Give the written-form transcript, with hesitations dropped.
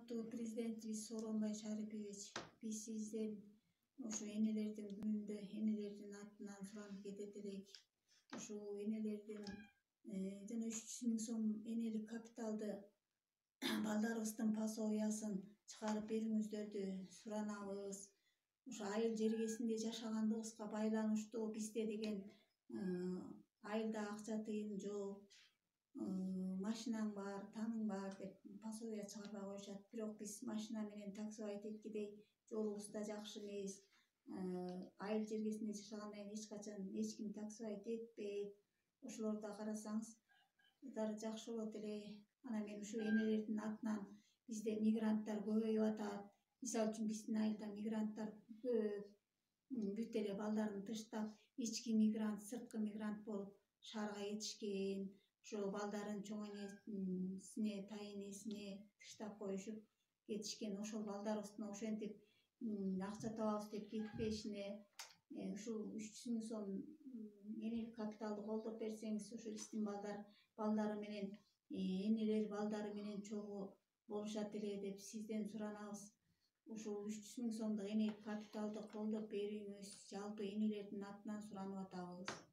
урматтуу президентибиз Сооронбай Шарипович, биз сизден ошо энелердин күнүндө энелердин атынан суранып кетет элек. Ушул энелердин жана 300 миң сом энелик капиталды балдарыбыздын пособиясын чыгарып берүүңүздөрдү суранабыз. Ошо айыл жергесинде жашагандыгыбызга байланыштуу бизде деген айылда акча тыйын жок, машинаң бар, таның бар деп пособия чыгарбай коюшат. Бирок биз машина менен таксовать эткидей жолубуз да жакшы эмес. Айыл жергесинде жашагандан кийин эч качан эч ким таксовать этпейт. Ошолорду карасаңыздар жакшы болот эле. Анан мен ушу энелердин атынан бизде мигранттар көбөйүп атат. Мисалы үчүн биздин айылда мигранттар көп. Бүт эле балдарын тыштап, ички мигрант, сырткы мигрант болуп шаарга кетишкен. Ошо балдарын чоң энесине, тайэнесине тыштап коюшуп кетишкен. Ошол балдарыбыздын ошентип акча табабыз деп кетпешине ушул 300 миң сом энелик капиталды колдоп берсеңиз, ошо биздин балдары менен энелер балдары менен чогуу болушат эле деп сизден суранабыз. Ушул 300 миң сомдук энелик капиталды колдоп берүүңүз жалпы энелердин атынан суранып атабыз.